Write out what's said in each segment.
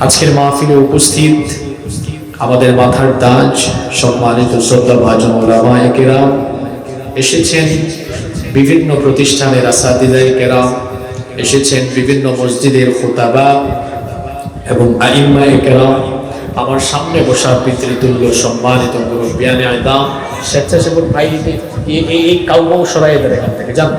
আজকের মাহফিলে উপস্থিত আমাদের মাথার তাজ সম্মানিত শ্রদ্ধাভাজন ওলামায়ে কেরাম এসেছেন, বিভিন্ন প্রতিষ্ঠানের আসাতিজায়ে কেরাম এসেছেন, বিভিন্ন মসজিদের খুতাবা এবং আইম্মায়ে কেরাম, আমার সামনে বসা পিতৃতুল্য সম্মানিত মুরব্বিয়ানে আযম, স্বেচ্ছাসেবক ভাই এই কাউমাও সরাই দেন এখান থেকে যান।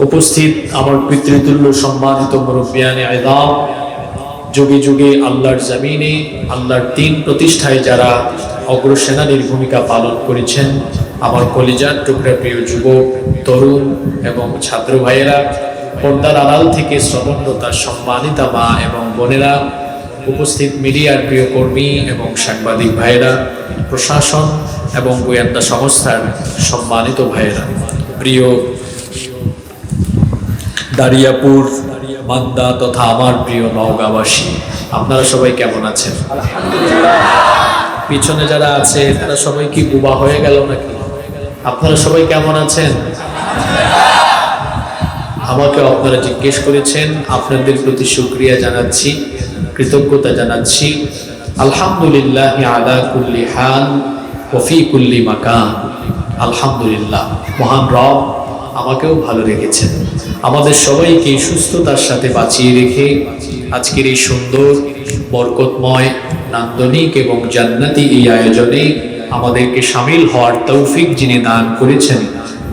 উপস্থিত আমার পিতৃতুল্য সম্মানিত মুরব্বিয়ানে আযম, যুগে যুগে আল্লাহর জমিনে আল্লাহর দ্বীন প্রতিষ্ঠায় যারা অগ্রসেনানীর ভূমিকা পালন করেছেন, আমার কলিজার টুকরা প্রিয় যুবক, তরুণ এবং ছাত্র ভাইয়েরা, পর্দার আড়াল থেকে শ্রবণরতা সম্মানিতা মা এবং বোনেরা, উপস্থিত মিডিয়ার প্রিয় কর্মী এবং সাংবাদিক ভাইয়েরা, প্রশাসন এবং গোয়েন্দা সংস্থার সম্মানিত ভাইয়েরা, প্রিয় দারিয়াপুর, মান্দা তথা আমার প্রিয় নওগাঁবাসী, আপনারা সবাই কেমন আছেন? পিছনে যারা আছে তারা সবাই কি বুবা হয়ে গেল নাকি? আপনারা সবাই কেমন আছেন? আমাকে আপনারা জিজ্ঞেস করেছেন, আপনাদের প্রতি শুকরিয়া জানাচ্ছি, কৃতজ্ঞতা জানাচ্ছি। আলহামদুলিল্লাহ আলা কুল্লি হাল ওয়া ফি কুল্লি মাকান। আলহামদুলিল্লাহ, মহান রব আমাকেও ভালো রেখেছেন, আমাদের সবাইকে সুস্থতার সাথে বাঁচিয়ে রেখে আজকের এই সুন্দর বরকতময় নান্দনিক এবং জান্নাতি এই আয়োজনে আমাদেরকে শামিল হওয়ার তৌফিক যিনি দান করেছেন,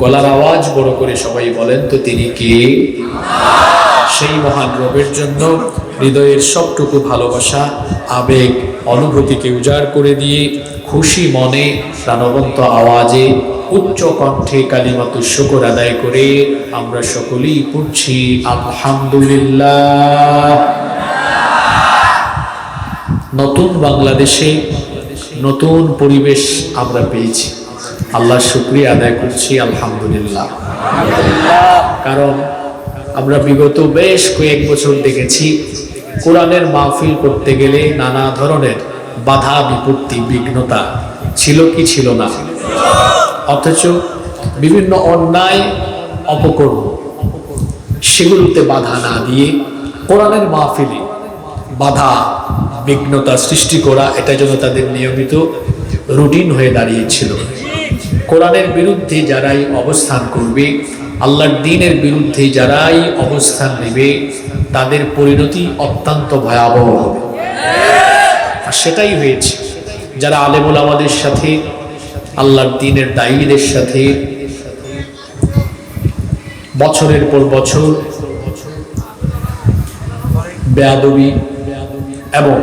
গলার আওয়াজ বড় করে সবাই বলেন তো তিনি কে? সেই মহান রবের জন্য হৃদয়ের সবটুকু ভালোবাসা, আবেগ, অনুভূতিকে উজাড় করে দিয়ে খুশি মনে প্রাণবন্ত আওয়াজে উচ্চ কণ্ঠে কালিমাতুশ শুকর আদায় করে আমরা সকলেই পড়ছি আলহামদুলিল্লাহ। নতুন বাংলাদেশে নতুন পরিবেশ আমরা পেয়েছি, আল্লাহর শুকরিয়া আদায় করছি আলহামদুলিল্লাহ। কারণ আমরা বিগত বেশ কয়েক বছর দেখেছি কোরআনের মাহফিল করতে গেলে নানা ধরনের বাধা বিপত্তি বিঘ্নতা ছিল কি ছিল না, অথচ বিভিন্ন অন্যায় অপকর্ম সেগুলোতে বাধা না দিয়ে কোরআনের মাহফিলে বাধা বিঘ্নতা সৃষ্টি করা, এটা যেন তাদের নিয়মিত রুটিন হয়ে দাঁড়িয়েছিল। কোরআনের বিরুদ্ধে যারাই অবস্থান করবে, আল্লাহর দ্বীনের বিরুদ্ধে যারাই অবস্থান নেবে, তাদের পরিণতি অত্যন্ত ভয়াবহ হবে। আর সেটাই হয়েছে। যারা আলেম ওলামাদের সাথে, আল্লাহর দ্বীনের দায়ীদের সাথে বছরের পর বছর বেয়াদবি এবং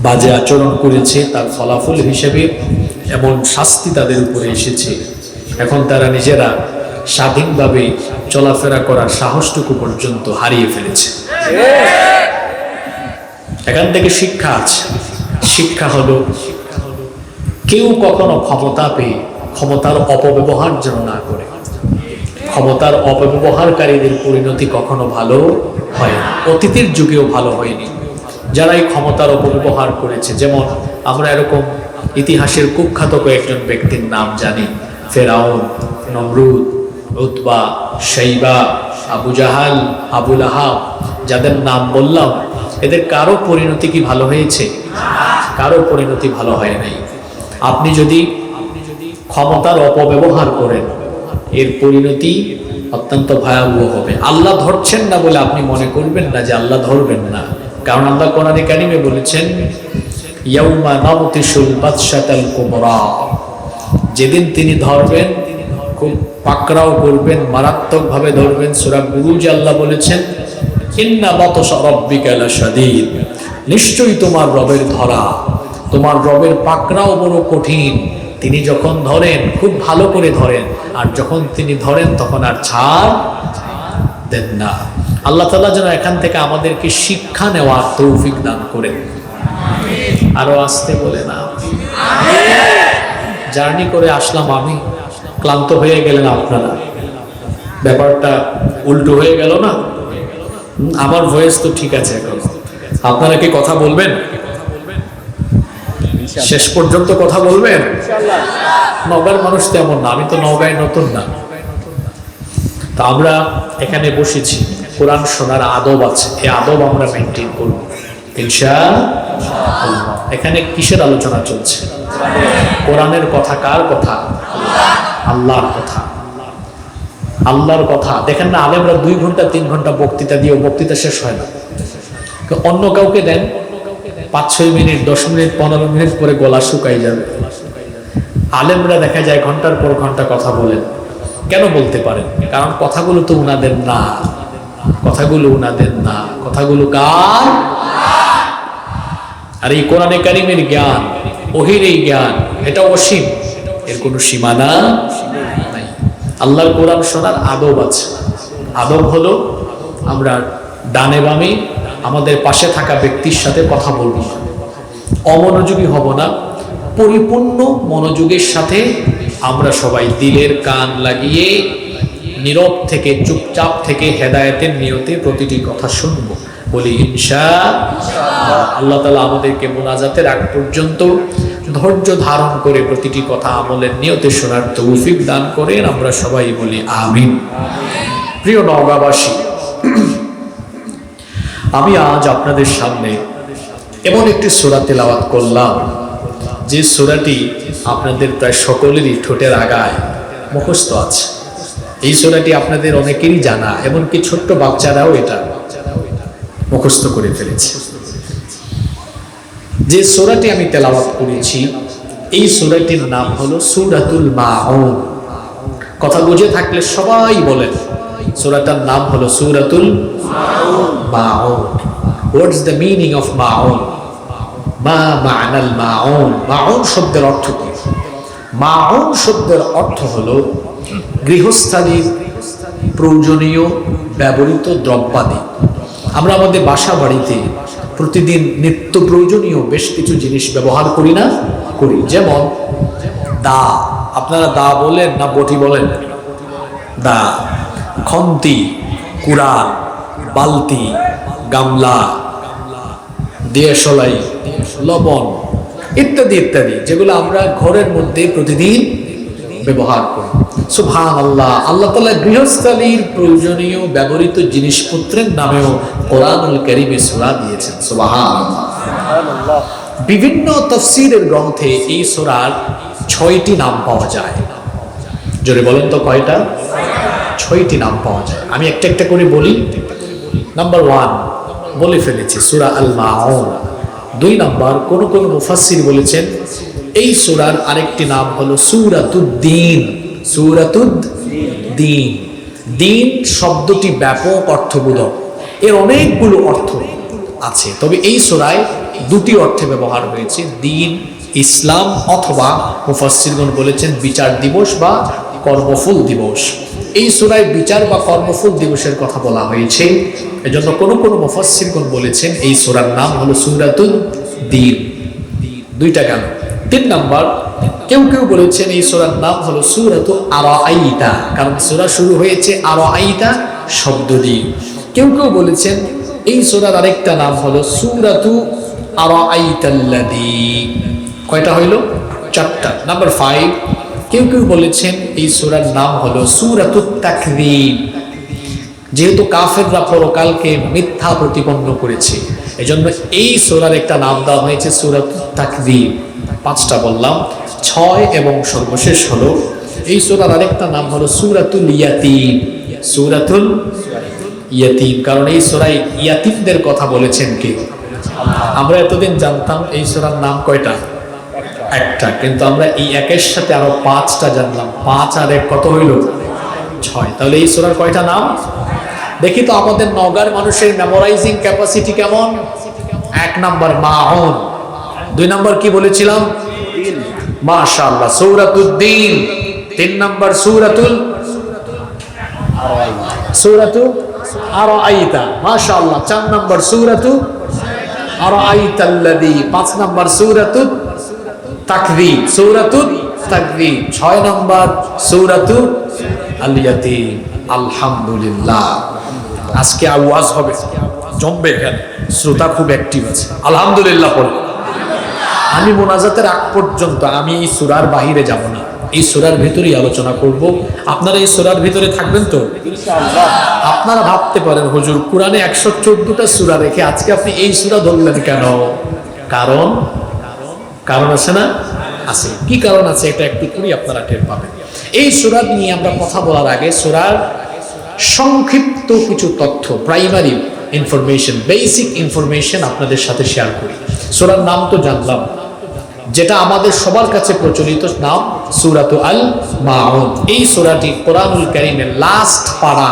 বাজে আচরণ করেছে, তার ফলাফল হিসেবে এমন শাস্তি তাদের উপরে এসেছে। এখন তারা নিজেরা স্বাধীনভাবে চলাফেরা করার সাহসটুকু পর্যন্ত হারিয়ে ফেলেছে। এখান থেকে শিক্ষা আছে। শিক্ষা হলো, কেউ কখনো ক্ষমতা পেয়ে ক্ষমতার অপব্যবহার যেন না করে। ক্ষমতার অপব্যবহারকারীদের পরিণতি কখনো ভালো হয় না, অতীতের যুগেও ভালো হয়নি। যারা এই ক্ষমতার অপব্যবহার করেছে, যেমন আমরা এরকম ইতিহাসের কুখ্যাত কয়েকজন ব্যক্তির নাম জানি, ফেরাউন, নমরুদ, উতবা, শাইবা, আবু জাহাল, আবু লাহাব, যাদের নাম বললাম, এদের কারো পরিণতি কি ভালো হয়েছে? কারো পরিণতি ভালো হয় নাই। আপনি যদি ক্ষমতার অপব্যবহার করেন, এর পরিণতি অত্যন্ত ভয়াবহ হবে। আল্লাহ ধরছেন না বলে আপনি মনে করবেন না যে আল্লাহ ধরবেন না, কারণ আল্লাহ কোরআনে কারিমে বলেছেন, ইয়াউমা নাবতিশুল বাতশাতাল কুবরা, যেদিন তিনি ধরবেন খুব পাকড়াও করবেন, মারাত্মকভাবে ধরবেন। সূরা বুরুজে আল্লাহ বলেছেন, ইন্না বাতশা রাব্বিকা লাশাদীদ, নিশ্চয়ই তোমার রবের ধরা, তোমার রবের পাকড়াও বড় কঠিন। তিনি যখন ধরেন খুব ভালো করে ধরেন, আর যখন তিনি ধরেন তখন আর ছাড় দেন না। আল্লাহ তাআলা যেন এখান থেকে আমাদেরকে শিক্ষা নেওয়ার তৌফিক দান করেন। আরো আসতে বলে না, জার্নি করে আসলাম আমি, ক্লান্ত হয়ে গেলেন আপনারা, ব্যাপারটা উল্টো হয়ে গেল না? আমার ভয়েস তো ঠিক আছে, এখন আপনারা কি কথা বলবেন? শেষ পর্যন্ত কথা বলবেন? নওগাঁর মানুষ তেমন না, আমি তো নওগাঁয় নতুন না। তো আমরা এখানে বসেছি, কোরআন শোনার আদব আছে, এই আদব আমরা মেনটেন করব ইনশাআল্লাহ। এখানে কিসের আলোচনা চলছে? কোরআনের কথা। কার কথা? আল্লাহর কথা। আল্লাহর কথা। দেখেন না, আলেমরা 2 ঘন্টা 3 ঘন্টা বক্তৃতা দিয়েও বক্তৃতা শেষ হয় না। অন্য কাউকে দেন 5-6 মিনিট, 10 মিনিট, 15 মিনিট পরে গলা শুকাই যাবে। আলেমরা দেখা যায় ঘন্টার পর ঘন্টা কথা বলেন। কেন বলতে পারেন? কারণ কথাগুলো তো উনাদের না, কথাগুলো উনাদের না, কথাগুলো কার? আর এই কোরআনে কারিমের জ্ঞান, ওহির এই জ্ঞান, এটা অসীম, এর কোনো সীমানা নাই। আল্লাহর কোরআন শোনার আদব আছে। আদব হলো আমরা ডানে বামে আমাদের পাশে থাকা ব্যক্তির সাথে কথা বলবো না, অমনোযোগী হব না, পরিপূর্ণ মনোযোগের সাথে আমরা সবাই দিলের কান লাগিয়ে নীরব থেকে, চুপচাপ থেকে হেদায়েতের নিয়তে প্রতিটি কথা শুনবো। বলি ইনশাআল্লাহ। আল্লাহ তাআলা আমাদেরকে মুনাজাতের আগ পর্যন্ত ধৈর্য ধারণ করে প্রতিটি কথা আমলের নিয়তে শোনার তৌফিক দান করেন। আমরা সবাই বলি আমিন। প্রিয় নওগাঁবাসী, আমি আজ আপনাদের সামনে এমন একটি সূরা তেলাওয়াত করলাম যে সূরাটি আপনাদের প্রায় সকলেরই ঠোঁটের আগায় মুখস্থ আছে। এই সূরাটি আপনাদের অনেকেরই জানা, এমনকি ছোট্ট বাচ্চারাও এটা মুখস্থ করে ফেলেছে। যে সূরাটি আমি তেলাওয়াত করেছি, এই সূরাটির নাম হলো সূরাতুল মাউন। কথা বুঝে থাকলে সবাই বলেন, সূরাটার নাম হলো সূরাতুল মাউন। হোয়াটস দ্য মিনিং অফ মাউন? মা মা'নাল মাউন? মাউন শব্দের অর্থ কি? মাউন শব্দের অর্থ হলো গৃহস্থালীর প্রয়োজনীয় ব্যবহৃত দ্রব্যাদি। আমরা আমাদের বাসা বাড়িতে প্রতিদিন নিত্য প্রয়োজনীয় বেশ কিছু জিনিস ব্যবহার করি না? করি। যেমন দা। আপনারা দা বলেন না বটি বলেন? দা। খন্তি, কুড়াল, বালতি, গামলা, দেশলাই, লবণ ইত্যাদি ইত্যাদি, যেগুলো আমরা ঘরের মধ্যে প্রতিদিন ব্যবহার করি। সুবহানাল্লাহ। আল্লাহ তাআলা গৃহস্থালীর প্রয়োজনীয় ব্যবহৃত জিনিসপত্রের নামেও কোরআনুল কারীমে সূরা দিয়েছেন। সুবহানাল্লাহ। বিভিন্ন তাফসীরের গ্রন্থে এই সূরার 6টি নাম পাওয়া যায়। জোরে বলেন তো কয়টা? 6টি নাম পাওয়া যায়। আমি একটা একটা করে বলি। নাম্বার 1 বলে ফেলেছি, সূরা আল মাউন। 2 নাম্বার, কোন মুফাসসির বলেছেন এই সূরার আরেকটি নাম হলো সূরাতুদ্দীন। সূরাতুদ্দীন। দ্বীন শব্দটি ব্যাপক অর্থবোধক, এর অনেকগুলো অর্থ আছে, তবে এই সূরায় 2টি অর্থে ব্যবহার হয়েছে, দ্বীন ইসলাম, অথবা মুফাসসিরগণ বলেছেন বিচার দিবস বা কর্মফল দিবস। এই সূরায় বিচার বা কর্মফল দিবসের কথা বলা হয়েছে, এজন্য কোন মুফাসসিরগণ বলেছেন এই সূরার নাম হলো সূরাতুদ্দীন। 2টা গেল। 3 নাম্বার, কেউ বলেছেন এই সূরার নাম হলো সূরাতু আরাআইতা, কারণ সূরা শুরু হয়েছে আরাআইতা শব্দ দিয়ে। কেউ বলেছেন এই সূরার আরেকটা নাম হলো সূরাতু আরাআইতাল্লাযী। কয়টা হইল? 4টা। নাম্বার 5, কেউ বলেছেন এই সূরার নাম হলো সূরাতুত তাকযীব। যেহেতু কাফেররা পরকালকে মিথ্যা প্রতিপন্ন করেছে, এজন্য এই সূরার একটা নাম দেওয়া হয়েছে সূরাতুত তাকযীব। 5টা বললাম। 6 এবং সর্বশেষ হলো এই সূরার আরেকটা নাম হলো সূরাতুল ইয়াতীম। সূরাতুল ইয়াতীম, কারণ এই সূরায় ইয়াতীমদের কথা বলেছেন কে? আমরা এতদিন জানতাম এই সূরার নাম কয়টা? একটা, কিন্তু আমরা এই একের সাথে আরো 5টা জানলাম। 5 আর 1 কত হইল? 6। তাহলে এই সূরার কয়টা নাম? দেখি তো আমাদের নওগাঁর মানুষের মেমোরাইজিং ক্যাপাসিটি কেমন। 1 নাম্বার মাউন। 2 নাম্বার কি বলেছিলাম? মাশাআল্লাহ, সূরাতুদ্দীন। 3 নাম্বার সূরাতু আরাআইতা। মাশাআল্লাহ। 4 নাম্বার সূরাতু আরাআইতাল্লাযী। 5 নাম্বার সূরাতুত তাকযীব। সূরাতুত তাকযীব। 6 নাম্বার সূরাতু আল ইয়াতীম। আলহামদুলিল্লাহ। আজকে আওয়াজ হবে, জমবে এখানে, শ্রোতা খুব অ্যাক্টিভ আছে। আলহামদুলিল্লাহ পড়ো। আমি মোনাজাতের আগ পর্যন্ত আমি এই সূরার বাহিরে যাব না। এই সূরার ভিতরেই আলোচনা করব। আপনারা এই সূরার ভিতরে থাকবেন তো ইনশাআল্লাহ? আপনারা ভাবতে পারেন হুজুর কোরআনে 114টা সূরা রেখে আজকে আপনি এই সূরা ধরলেন কেন? কারণ আছে না? আছে। কি কারণ আছে এটা একটু করে আপনারা টের পাবেন। এই সূরা নিয়ে আমরা কথা বলার আগে সূরার সংক্ষিপ্ত কিছু তথ্য, প্রাইমারি ইনফরমেশন, বেসিক ইনফরমেশন আপনাদের সাথে শেয়ার করি। সূরার নাম তো জানলাম, যেটা আমাদের সবার কাছে প্রচলিত নাম সূরাতুল আল মাউন। এই সূরাটি কোরআনুল কারীমের লাস্ট পারা,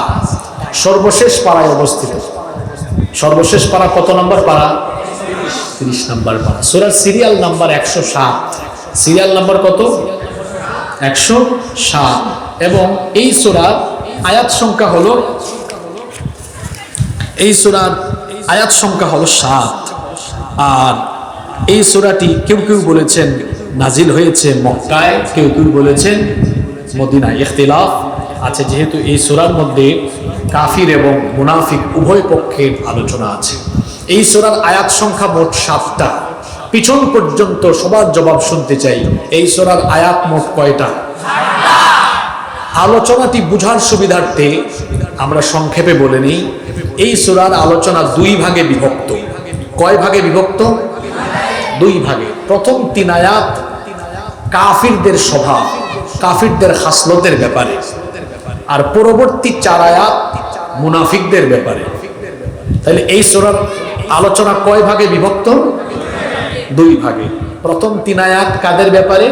সর্বশেষ পারায় অবস্থিত। সর্বশেষ পারা কত নম্বর পারা? 30 নম্বর পারা। সূরার সিরিয়াল নাম্বার 107। সিরিয়াল নাম্বার কত? 107। এবং এই সূরার আয়াত সংখ্যা হলো, এই সূরার আয়াত সংখ্যা হলো 7। আর এই সূরাটি কেউ কেউ বলেছেন নাজিল হয়েছে মক্কায়, কেউ কেউ বলেছেন মদিনায়। ইখতিলাফ আছে, যেহেতু এই সূরার মধ্যে কাফির এবং মুনাফিক উভয় পক্ষের আলোচনা আছে। এই সূরার আয়াত সংখ্যা মোট 7টা। পিছন পর্যন্ত সবার জবাব শুনতে চাই, এই সূরার আয়াত মোট কয়টা? আলোচনাটি বুঝার সুবিধার্থে আমরা সংক্ষেপে বলে নিই। এই সূরার আলোচনা 2 ভাগে বিভক্ত। কয় ভাগে বিভক্ত? 2 ভাগে। প্রথম 3 আয়াত কাফিরদের স্বভাব, কাফিরদের খাসলতের ব্যাপারে, আর পরবর্তী 4 আয়াত মুনাফিকদের ব্যাপারে। তাহলে এই সূরার আলোচনা কয় ভাগে বিভক্ত? 2 ভাগে। প্রথম 3 আয়াত কাদের ব্যাপারে?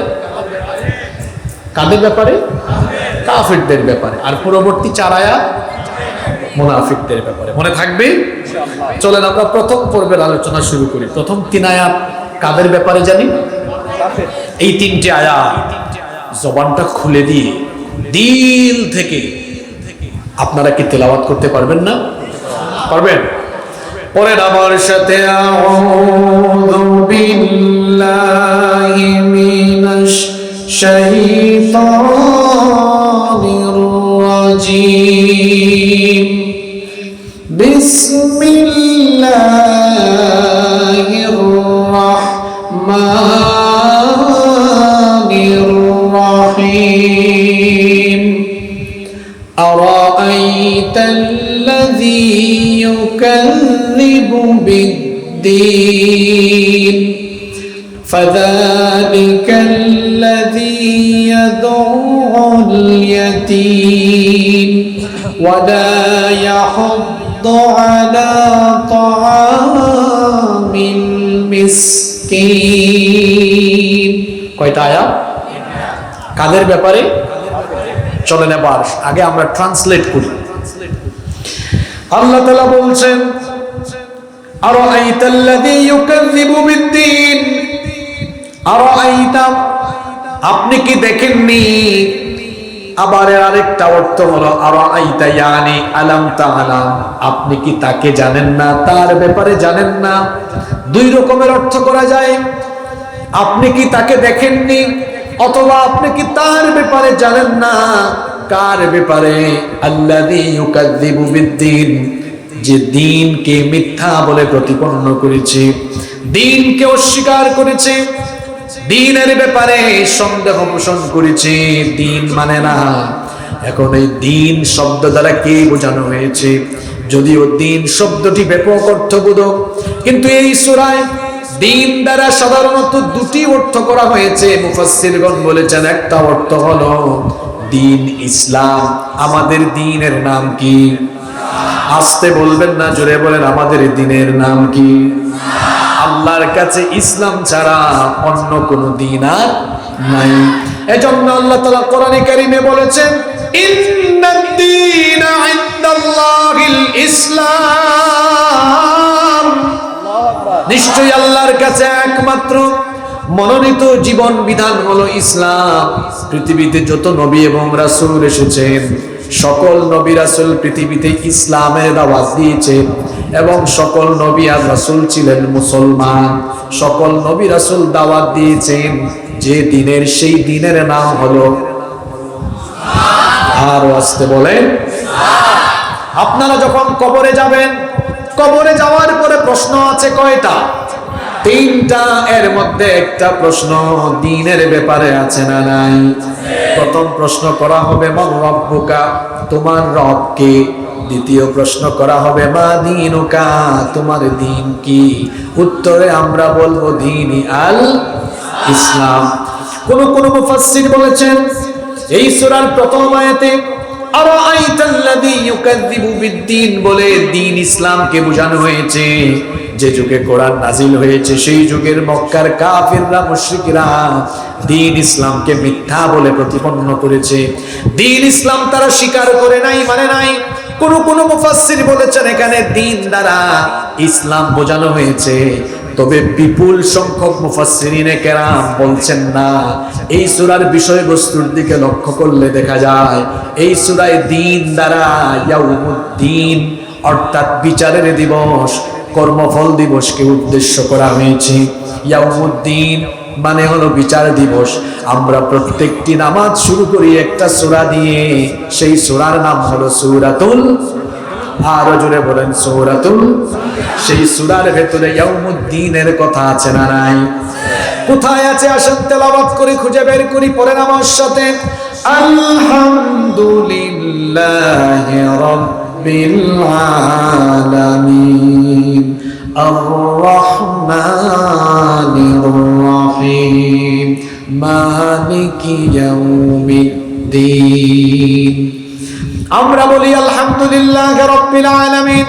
কাদের ব্যাপারে? কাফিরদের ব্যাপারে। আর পরবর্তী 4 আয়াত মুনাফিকদের ব্যাপারে। মনে থাকবে? চলেন আমরা প্রথম পর্বের আলোচনা শুরু করি। প্রথম 3 আয়াত কাদের ব্যাপারে জানি? এই 3টে আয়াত জবানটা খুলে দিয়ে দিল থেকে আপনারা কি তেলাওয়াত করতে পারবেন না? পারবেন? পরের আমার সাথে আউযু বিল্লাহি মিনাশ শাইতানির রাজীম। বিসমিল্লাহির রাহমানির রাহিম। আরাআইতাল্লাযী ইউকাযযিবু বিদ্দীন ফাযালিকাল্লাযী ইয়াদউল ইয়াতীম ওয়া লা ইয়াহুদ্দু আলা তাআমিল মিসকিন। কয়টা আয়াত? কাদের ব্যাপারে? চলেন এবার আগে আমরা ট্রান্সলেট করি। আল্লাহ তাআলা বলছেন, আরাআইতাল্লাযী ইউকাযযিবু বিদ্দীন। আরাআইতা, আপনি কি দেখেননি? আবার আরেকটা অর্থ হলো আরাআইতা ইয়ানি আলাম তাআলাম, আপনি কি তাকে জানেন না, তার ব্যাপারে জানেন না। 2 রকমের অর্থ করা যায়। আপনি কি তাকে দেখেননি, অথবা আপনি কি তার ব্যাপারে জানেন না। কার ব্যাপারে? আল্লাযী ইউকাযযিবু বিদ্দীন, যে দ্বীনকে মিথ্যা বলে প্রতিপন্ন করেছে, দ্বীনকে অস্বীকার করেছে, দ্বীনের ব্যাপারে সন্দেহ পোষণ করেছে, দ্বীন মানে না। এখন এই দ্বীন শব্দ দ্বারা কে বোঝানো হয়েছে? যদিও দ্বীন শব্দটি ব্যাপক অর্থবোধক, কিন্তু এই সূরায় দ্বীন দ্বারা সাধারণত 2টি অর্থ করা হয়েছে। মুফাসসিরগণ বলেছেন, একটা অর্থ হলো দ্বীন ইসলাম। আমাদের দ্বীনের নাম কি? আস্তে বলবেন না, জোরে বলেন, আমাদের দ্বীনের নাম কি? আল্লাহর কাছে ইসলাম ছাড়া অন্য কোন দ্বীন আর নাই। এজন্য আল্লাহ তাআলা কোরআনে কারীমে বলেছেন, ইন্নাদ-দীনা ইনদাল্লাহিল ইসলাম। নিশ্চয়ই আল্লাহর কাছে একমাত্র মনোনীত জীবন বিধান হলো ইসলাম। পৃথিবীতে যত নবী এবং রাসূল এসেছেন, সকল নবী রাসূল পৃথিবীতে ইসলামের দাওয়াত দিয়েছেন, এবং সকল নবী আর রাসূল ছিলেন মুসলমান। সকল নবী রাসূল দাওয়াত দিয়েছেন যে দ্বীনের, সেই দ্বীনের নাম হলো, আর আস্তে বলেন, আপনারা যখন কবরে যাবেন, কবরে যাওয়ার পরে প্রশ্ন আছে কয়টা? তিনটা, এর মধ্যে একটা প্রশ্ন দ্বীনের ব্যাপারে আছে না নাই? প্রথম প্রশ্ন করা হবে মান রব্বুকা, তোমার রব কে? দ্বিতীয় প্রশ্ন করা হবে মা দীনুকা, তোমার দ্বীন কি? উত্তরে আমরা বলবো দ্বীনি আল ইসলাম। কোন মুফাসসির বলেছেন এই সূরার প্রথম আয়াতে আরাআইতাল্লাযী ইউকাযযিবু বিদ্দীন বলে দ্বীন ইসলামকে বোঝানো হয়েছে। যে যুগে কোরআন নাজিল হয়েছে সেই যুগের মক্কার কাফিররা মুশরিকরা দ্বীন ইসলামকে মিথ্যা বলে প্রতিপন্ন করেছে। দ্বীন ইসলাম তারা স্বীকার করে নাই, মানে নাই। কোন মুফাসসির বলেছেন এখানে দ্বীন দ্বারা ইসলাম বোঝানো হয়েছে, তবে বিপুল সংখ্যক মুফাসসিরিনে কেরাম বলছেন না। এই সূরার বিষয়বস্তুর দিকে লক্ষ্য করলে দেখা যায় এই সূরায় দ্বীন দ্বারা ইয়াউমুদ্দিন অর্থাৎ বিচারের দিবস, কর্মফল দিবসকে উদ্দেশ্য করা হয়েছে। ইয়াউমুদ্দিন মানে হলো বিচার দিবস। আমরা প্রত্যেকটি নামাজ শুরু করি একটা সূরা দিয়ে, সেই সূরার নাম হলো সূরাতুল, আরো জোরে বলেন সূরাতুল। সেই সূরার ভেতরে ইয়াউমুদ্দিনের কথা আছে না নাই? কোথায় আছে আসেন তেলাওয়াত করে খুঁজে বের করি, পড়েন আমার সাথে। আলহামদুলিল্লাহি রাব্বিল আলামিন আর-রাহমানির রাহিম মালিকি ইয়াউমিদ্দিন। আমরা বলি আলহামদুলিল্লাহ রাব্বিল আলামিন,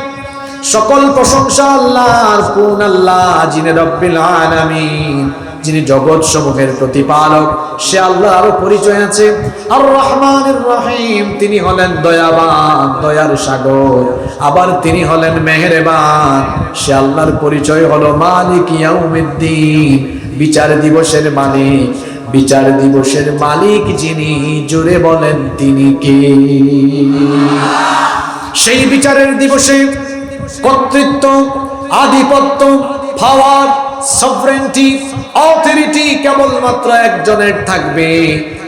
সকল প্রশংসা আল্লাহর। কোন আল্লাহ? যিনি রব্বিল আলামিন, যিনি জগৎ সমূহের প্রতিপালক, সে আল্লাহর পরিচয় আছে। আর রহমানির রহিম, তিনি হলেন দয়াবান, দয়ার সাগর। আবার তিনি হলেন মেহেরবান, সে আল্লাহর পরিচয় হলো মালিক ইয়াউমিদ্দিন, বিচার দিবসের মালিক। বিচার দিবসের মালিক যিনি, জোরে বলেন তিনি কে? সেই বিচারের দিবসে কর্তৃত্ব, আধিপত্য, পাওয়ার, সভরেন্টি, অথরিটি কেবলমাত্র একজনের থাকবে,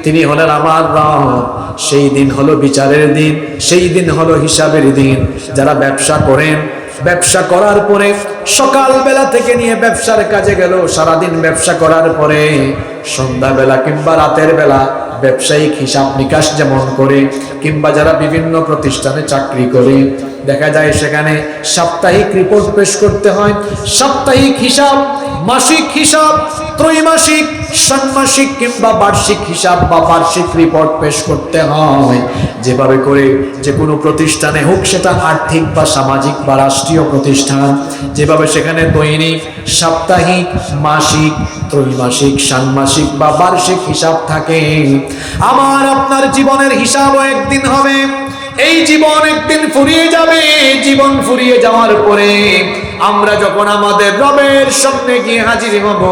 তিনি হলেন আমার রব। সেই দিন হলো বিচারের দিন, সেই দিন হলো হিসাবের দিন। যারা ব্যবসা করেন, ব্যবসা করার পরে সকালবেলা থেকে নিয়ে ব্যবসার কাজে গেল, সারাদিন ব্যবসা করার পরে সন্ধ্যাবেলা কিংবা রাতের বেলা ব্যবসায়িক হিসাব নিকাশ যেমন করে, কিংবা যারা বিভিন্ন প্রতিষ্ঠানে চাকরি করে, দেখা যায় সেখানে সাপ্তাহিক রিপোর্ট পেশ করতে হয়। সাপ্তাহিক হিসাব, মাসিক হিসাব, ত্রৈমাসিক, ষান্মাসিক কিংবা বার্ষিক হিসাব বা বার্ষিক রিপোর্ট পেশ করতে হয়। যেভাবে করে যে কোনো প্রতিষ্ঠানে হোক, সেটা আর্থিক বা সামাজিক বা রাষ্ট্রীয় প্রতিষ্ঠান, যেভাবে সেখানে দৈনিক, সাপ্তাহিক, মাসিক, ত্রৈমাসিক, ষান্মাসিক বা বার্ষিক হিসাব থাকে, আমার আপনার জীবনের হিসাবও একদিন হবে। এই জীবন একদিন ফুরিয়ে যাবে। জীবন ফুরিয়ে যাওয়ার পরে আমরা যখন আমাদের রবের সামনে গিয়ে হাজির হব,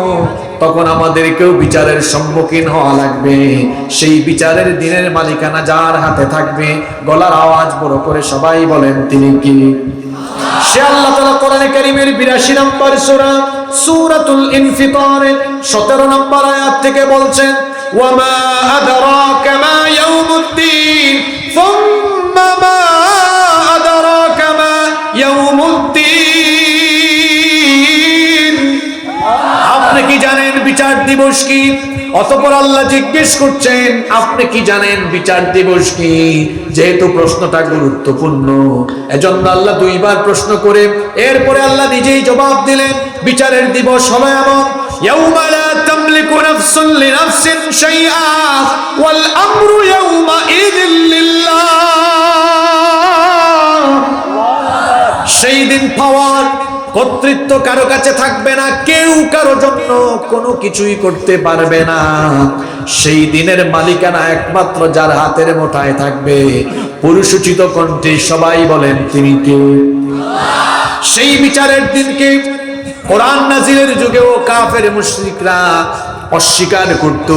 তখন আমাদেরকেও বিচারের সম্মুখীন হওয়া লাগবে। সেই বিচারের দিনের মালিকানা যার হাতে থাকবে, গলার আওয়াজ বড় করে সবাই বলেন তিনি কি? সে আল্লাহ তাআলা কোরআনে কারীমের 82 নম্বর সূরা সূরাতুল ইনফিতারের 17 নম্বর আয়াত থেকে বলছেন, ওয়া মা আদরাকা মা ইয়াউমুদ্দিন, সুম্মা মা আদরাকা মা ইয়াউমুদ্দিন। আপনি কি জানেন বিচার দিবস কি? অতঃপর আল্লাহ জিজ্ঞেস করছেন, আপনি কি জানেন বিচার দিবস কি? যেহেতু প্রশ্নটা গুরুত্বপূর্ণ, এজন্য আল্লাহ দুইবার প্রশ্ন করে এরপরে আল্লাহ নিজেই জবাব দিলেন। বিচারের দিবস হলো এমন, ইয়াউমা লা তামলিকু নাফসুন লিনাফসিন শাইআ ওয়াল আমরু ইয়াউমা ইযিল লিল্লাহ। সেই দিন পাওয়ার, কর্তৃত্ব কারো কাছে থাকবে না, কেউ কারো জন্য কোনো কিছুই করতে পারবে না। সেই দিনের মালিকানা একমাত্র যার হাতের মুঠায় থাকবে। পুরুষোচিত কণ্ঠে সবাই বলেন তিনি কে? সেই বিচারের দিনকে কোরআন নাজিলের যুগেও কাফের মুশরিকরা অস্বীকার করত,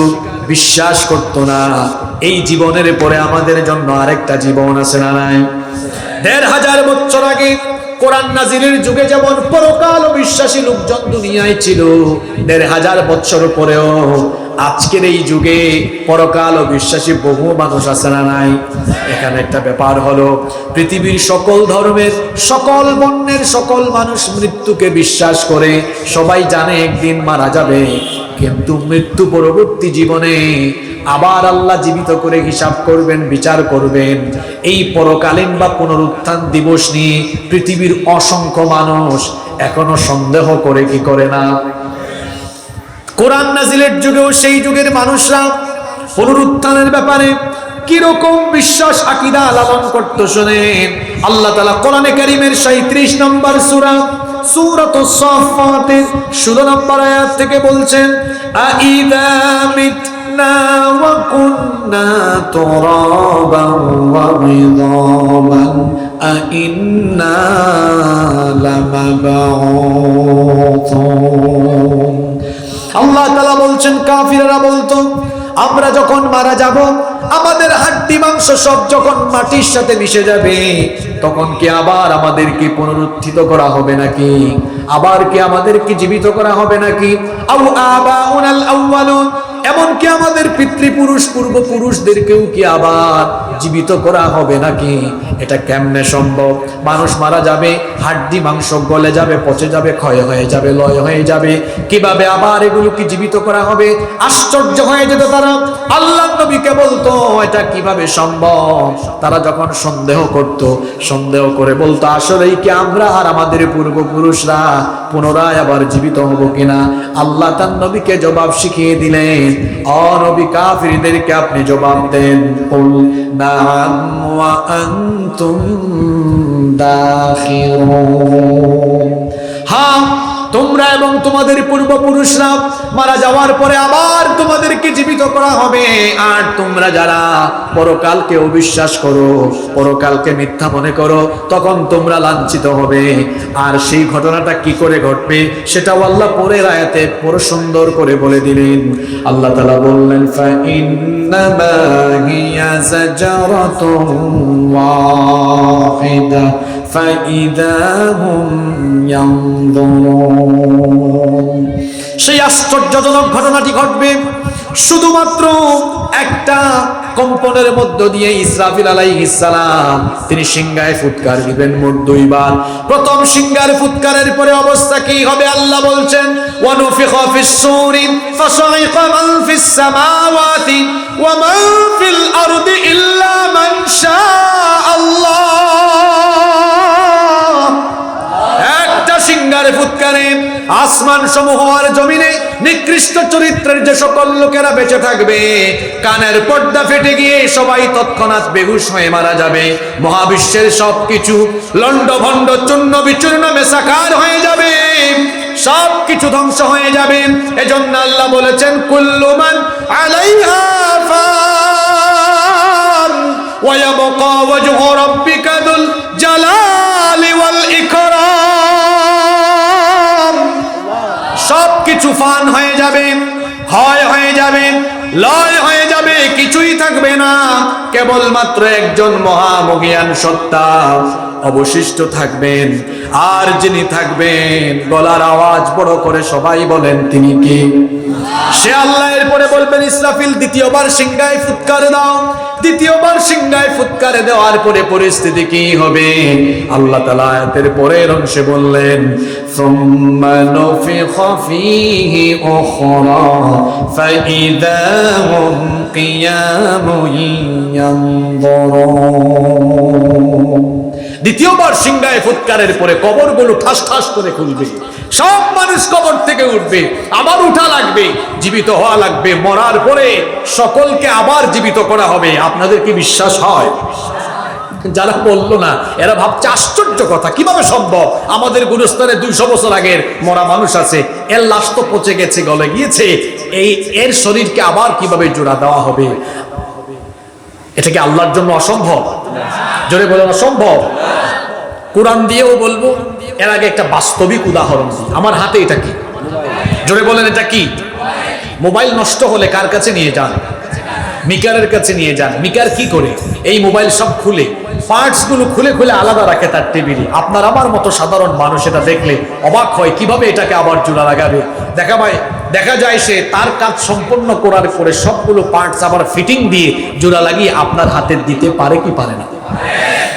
বিশ্বাস করত না। এই জীবনের পরে আমাদের জন্য আরেকটা জীবন আছে না নাই? ১৫০০ বছর আগে কোরআন নাজিলের যুগে যেমন পরকাল বিশ্বাসী লোকজন দুনিয়ায় ছিল, ১৫০০ বছর পরেও আজকের এই যুগে পরকাল বিশ্বাসী বহু মানুষ আছে না নাই? এখানে একটা ব্যাপার হলো, পৃথিবীর সকল ধর্মের, সকল বর্ণের সকল মানুষ মৃত্যুকে বিশ্বাস করে। সবাই জানে একদিন মারা যাবে, কিন্তু মৃত্যু পরবর্তী জীবনে আবার আল্লাহ জীবিত করে হিসাব করবেন, বিচার করবেন। এই পরকালীন বা পুনরুত্থান দিবস নিয়ে পৃথিবীর অসংখ্য মানুষ এখনো সন্দেহ করে কি করে না? কোরআন নাজিলের যুগেও সেই যুগের মানুষরা পুনরুত্থানের ব্যাপারে কিরকম বিশ্বাস আকীদা লালন করত শুনেন। আল্লাহ তাআলা কোরআনে কারীমের 37 নম্বর সূরা সূরাতুস সাফফাতের 16 নম্বর আয়াত থেকে বলছেন, আইযা মিতনা ওয়া কুন্না তুরাবান ওয়া ইযামান আইন্না লামাবউতুন। আল্লাহ তাআলা বলছেন, কাফিররা বলতো আমরা যখন মারা যাব, আমাদের হাড্ডি মাংস সব যখন মাটির সাথে মিশে যাবে, তখন কি আবার আমাদেরকে পুনরুত্থিত করা হবে নাকি? আবার কি আমাদেরকে জীবিত করা হবে নাকি? আও আবাউনাল আউয়ালুন, এমনকি আমাদের পিতৃপুরুষ পূর্বপুরুষদেরকেও কি আবার জীবিত করা হবে নাকি? এটা কেমনে সম্ভব? মানুষ মারা যাবে, হাড্ডি মাংস গলে যাবে, পচে যাবে, ক্ষয় হয়ে যাবে, লয় হয়ে যাবে, কিভাবে আবার এগুলো কি জীবিত করা হবে? আশ্চর্য হয়ে যেত তারা। আল্লাহ নবীকে বলতো এটা কিভাবে সম্ভব? তারা যখন সন্দেহ করত, সন্দেহ করে বলতো আসলেই কি আমরা আর আমাদের পূর্বপুরুষরা পুনরায় আবার জীবিত হব কিনা? আল্লাহ তার নবীকে জবাব শিখিয়ে দিলেন, ও নবী কাফিরদেরকে আপনি জবাব দেন, কুল নাআম ওয়া আনতুম দাখিরুন। হ্যাঁ, তোমরা এবং তোমাদের পূর্বপুরুষরা মারা যাওয়ার পরে আবার তোমাদেরকে জীবিত করা হবে। আর তোমরা যারা পরকালকে অবিশ্বাস করো, পরকালকে মিথ্যা মনে করো, তখন তোমরা লাঞ্ছিত হবে। আর সেই ঘটনাটা কি করে ঘটবে সেটাও আল্লাহ পরের আয়াতে পুরো সুন্দর করে বলে দিলেন। আল্লাহ তাআলা বললেন, ফাইন্নামা হিয়া যাজারাতুন ওয়াহিদা ফাইদা হুম ইয়ানজুরুন। সেই আশ্চর্যজনক ঘটনাটি ঘটবে শুধুমাত্র একটা কম্পনের মধ্য দিয়ে। ইসরাফিল আলাইহিস সালাম তিনি সিংহায় ফুৎকার দিবেন মোট 2 বার। প্রথম সিংহার ফুৎকারের পরে অবস্থা কি হবে আল্লাহ বলছেন, ওয়া নুফিখা ফিস সূরি ফাসাইকা মান ফিস সামাওয়াতি ওয়া মান ফিল আরদি ইল্লা মান শাআল্লাহ। একটা সিংহার ফুৎকারে আসমান সমূহ আর জমিনে নিকৃষ্ট চরিত্রের যে সকল লোকেরা বেঁচে থাকবে, কানের পর্দা ফেটে গিয়ে সবাই তৎক্ষণাৎ বেহুশ হয়ে মারা যাবে। মহাবিশ্বের সবকিছু লন্ডভন্ড চূর্ণ বিচূর্ণ মেসাকার হয়ে যাবে, সবকিছু ধ্বংস হয়ে যাবে। এজন্য আল্লাহ বলেছেন, কুল্লু মান আলাইহা ফান ওয়া ইয়াবকা ওয়াজহু রাব্বিকা যুল জালালি ওয়াল ইকরাম। সবকিছু ফান হয়ে যাবে, ক্ষয় হয়ে যাবে, লয় হয়ে যাবে, কিছুই থাকবে না। কেবলমাত্র একজন মহামহিয়ান সত্তা অবশিষ্ট থাকবেন। আর যিনি থাকবেন, গলার আওয়াজ বড় করে সবাই বলেন তিনি কি? সে আল্লাহ। এরপরে বলবেন, ইসরাফিল দ্বিতীয়বার সিংহায় ফুৎকার দাও। দ্বিতীয়বার সিংহায় ফুৎকার দেওয়ার পরে পরিস্থিতি কি হবে? আল্লাহ তাআলা আয়াতের পরের অংশে বললেন, সুম্মা নুফিখা ফীহি উখরা ফাইদা হুম কিয়ামুন ইয়ানজুরুন। দ্বিতীয়বার সিংহায় ফুৎকারের পরে কবরগুলো ঠাস ঠাস করে খুলবে, সব মানুষ কবর থেকে উঠবে, আবার উঠা লাগবে, জীবিত হওয়া লাগবে। মরার পরে সকলকে আবার জীবিত করা হবে। আপনাদের কি বিশ্বাস হয়? যারা বললো না এরা ভাবছে আশ্চর্য কথা, কিভাবে সম্ভব? আমাদের গুরুস্থানে 200 বছর আগের মরা মানুষ আছে, এর লাশ তো পচে গেছে, গলে গিয়েছে, এর শরীরকে আবার কিভাবে জোড়া দেওয়া হবে? এটা কি আল্লাহর জন্য অসম্ভব? জোরে বলেন অসম্ভব। কোরআন দিয়েও বলবো, এর আগে একটা বাস্তবিক উদাহরণ দিই। আমার হাতে এটা কি? জোরে বলেন এটা কি? মোবাইল নষ্ট হলে কার কাছে নিয়ে যান? মিকারের কাছে নিয়ে যান। মিকার কি করে? এই মোবাইল সব খুলে, পার্টস গুলো খুলে খুলে আলাদা রাখে তার টেবিলে। আপনার আমার মতো সাধারণ মানুষ এটা দেখলে অবাক হয়, কিভাবে এটাকে আবার জোড়া লাগাবে। দেখা যায় সে তার কাজ সম্পন্ন করার পরে সবগুলো পার্টস আবার ফিটিং দিয়ে জোড়া লাগিয়ে আপনার হাতে দিতে পারে কি পারে না?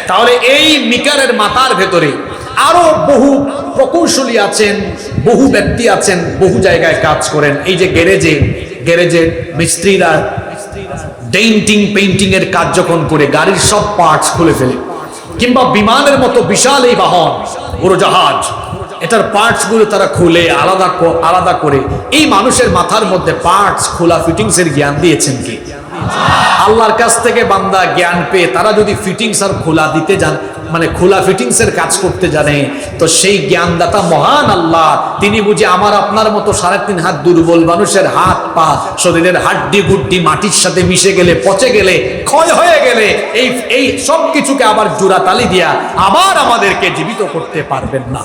তাহলে এই মিকারের মাথার ভেতরে আরো বহু প্রকৌশলী আছেন, বহু ব্যক্তি আছেন, বহু জায়গায় কাজ করেন। এই যে গ্যারেজে মিস্ত্রিরা ডেন্টিং পেইন্টিং এর কাজ যখন করে গাড়ির সব পার্টস খুলে ফেলে, কিংবা বিমানের মতো বিশাল এই বাহন উড়োজাহাজ, এটার পার্টস গুলো তারা খুলে আলাদা করে এই মানুষের মাথার মধ্যে পার্টস খোলা ফিটিংস এর জ্ঞান দিয়েছেন কি? আল্লাহর কাছ থেকে বান্দা জ্ঞান পেয়ে তারা যদি ফিটিংস আর খোলা দিতে যান, মানে খোলা ফিটিংস এর কাজ করতে জানে, তো সেই জ্ঞানদাতা মহান আল্লাহ তিনি বুঝে আমার আপনার মতো 3.5 হাত দুর্বল মানুষের হাত পা শরীরের হাড্ডি গুড্ডি মাটির সাথে মিশে গেলে, পচে গেলে, ক্ষয় হয়ে গেলে এই সব কিছুকে আবার জোড়া তালি দিয়া আবার আমাদেরকে জীবিত করতে পারবেন না?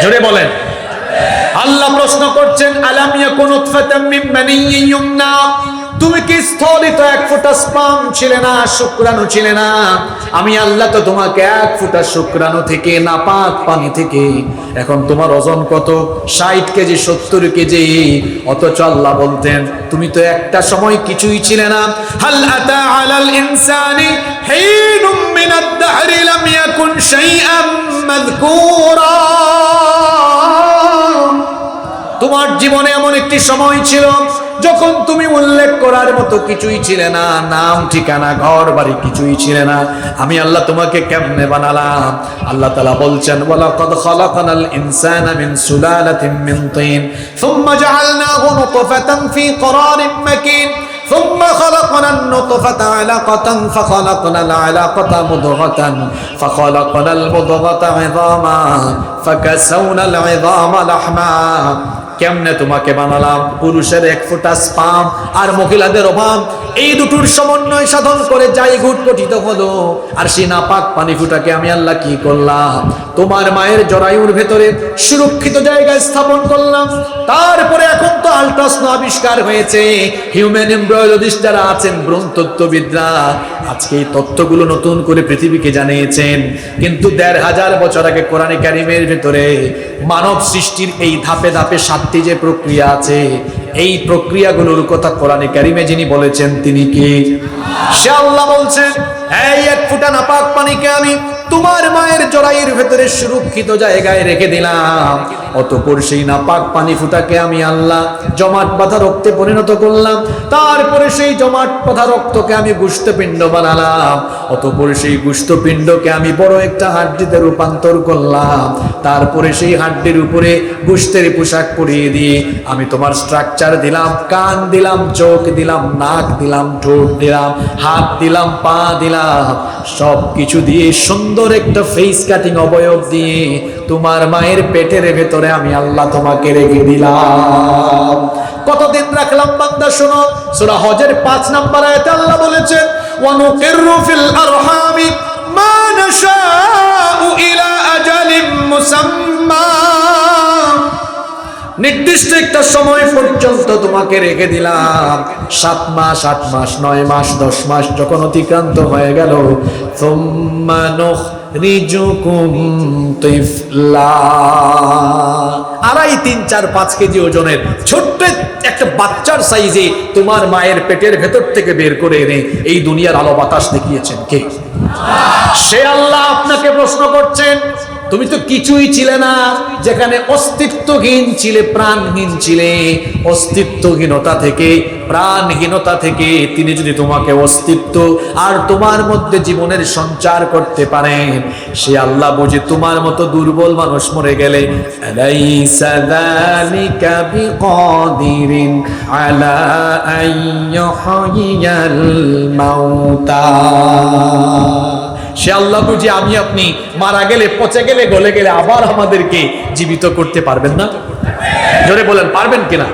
জোরে বলেন। আল্লাহ প্রশ্ন করছেন, আলাম ইয়াকুন উতফাতাম মিন মানিয়্যিন ইউমনা, তুমি কি স্থলিত এক ফোঁটা স্পাম ছিলে না, শুক্রাণু ছিলে না? আমি আল্লাহ তো তোমাকে এক ফোঁটা শুক্রাণু থেকে, নাপাক পানি থেকে, এখন তোমার ওজন কত? 60 কেজি 70 কেজি। অথচ আল্লাহ বলতেন তুমি তো একটা সময় কিছুই ছিলে না। হাল আতা আলাল ইনসানি হিনুম মিনাদ দাহরি লাম ইয়াকুন শাইআম মাযকুরা, তোমার জীবনে এমন একটি সময় ছিল যখন তুমি উল্লেখ করার মতো কিছুই ছিলে না, নাম ঠিকানা ঘর বাড়ি কিছুই ছিলে না। আমি আল্লাহ তোমাকে কেমনে বানালাম? আল্লাহ তাআলা বলছেন, ওয়ালাকাদ খালাকনাল ইনসানা মিন সুলালাতিন মিন তিন সুম্মা জাআলনাহু নুতফাতান ফি করারিন মাকিন ثم خلقنا النطفة علقة فخلقنا العلقة مضغة فخلقنا المضغة عظاما فكسونا العظام لحما। কেমনে তোমাকে বানালাম? পুরুষের এক ফোঁটা স্পাম আর মহিলাদের অভাব, এই দুটোর সমন্বয় সাধন করে যাই ঘটঘটিত হলো, আর সেই নাপাক পানি ফুটাকে আমি আল্লাহ কি করলাম? তোমার মায়ের জরায়ুর ভেতরে সুরক্ষিত জায়গায় স্থাপন করলাম। তারপরে এখন তো আল্ট্রাসাউন্ড আবিষ্কার হয়েছে, হিউম্যান এমব্রায়োলজিস্ট যারা আছেন, ভ্রূণতত্ত্ববিদরা আজকে এই তথ্যগুলো নতুন করে পৃথিবীকে জানিয়েছেন। কিন্তু 1500 বছর আগে কোরআনে কারিমের ভেতরে মানব সৃষ্টির এই ধাপে ধাপে 7টি যে প্রক্রিয়া আছে, এই প্রক্রিয়াগুলোর কথা কোরআনে কারিমে যিনি বলেছেন তিনি কি? সে আল্লাহ বলছেন, এই এক ফোঁটা নাপাক পানিকে আমি তোমার মায়ের জরায়ুর ভেতরে সুরক্ষিত জায়গায় রেখে দিলাম। অতঃপর সেই নাপাক পানি ফুটাকে আমি আল্লাহ জমাট বাঁধা রক্তে পরিণত করলাম। তারপরে সেই জমাট বাঁধা রক্তকে আমি গোশতপিণ্ড বানালাম। অতঃপর সেই গোশতপিণ্ডকে আমি বড় একটা হাড্ডিতে রূপান্তর করলাম। তারপরে সেই হাড্ডির উপরে গোশতের পোশাক পরিয়ে দিয়ে আমি তোমার স্ট্রাকচার দিলাম, কান দিলাম, চোখ দিলাম, নাক দিলাম, ঠোঁট দিলাম, হাত দিলাম, পা দিলাম, সব কিছু দিয়ে সুন্দর একটা ফেস কাটিং অবয়ব দিয়ে তোমার মায়ের পেটের ভেতরে আমি আল্লাহ তোমাকে রেখে দিলাম। কতদিন রাখলাম বান্দা? শোনো, সূরা হজের 5 নম্বর আয়াতে আল্লাহ বলেছেন, ওয়া নুকিররু ফিল আরহামি মা নাশাউ ইলা আজালিম মুসাম্মা, নির্দিষ্ট একটা সময় পর্যন্ত তোমাকে রেখে দিলাম। 7 মাস, 8 মাস, 9 মাস, 10 মাস যখন অতিক্রান্ত হয়ে গেল, সুম্মা নুখরিজুকুম তিফলা, 2.5, 3, 4, 5 কেজি ওজনের ছোট্ট একটা বাচ্চার সাইজে তোমার মায়ের পেটের ভেতর থেকে বের করে এনে এই দুনিয়ার আলো বাতাস দেখিয়েছেন কে? সে আল্লাহ আপনাকে প্রশ্ন করছেন, তুমি তো কিছুই ছিলে না, যেখানে অস্তিত্বহীন ছিলে, প্রাণহীন ছিলে, অস্তিত্বহীনতা থেকে, প্রাণহীনতা থেকে তিনি যদি তোমাকে অস্তিত্ব আর তোমার মধ্যে জীবনের সঞ্চার করতে পারেন, সে আল্লাহ বুঝে তোমার মতো দুর্বল মানুষ মরে গেলে আলাইসা যালিকা বিকাদিরিন আলা আইয়ুহইয়াল মাউতা, সে আল্লাহ বুঝি আমি আপনি মারা গেলে, পচে গেলে, গলে গেলে আবার আমাদেরকে জীবিত করতে পারবেন না? জোরে বলেন, পারবেন কিনা?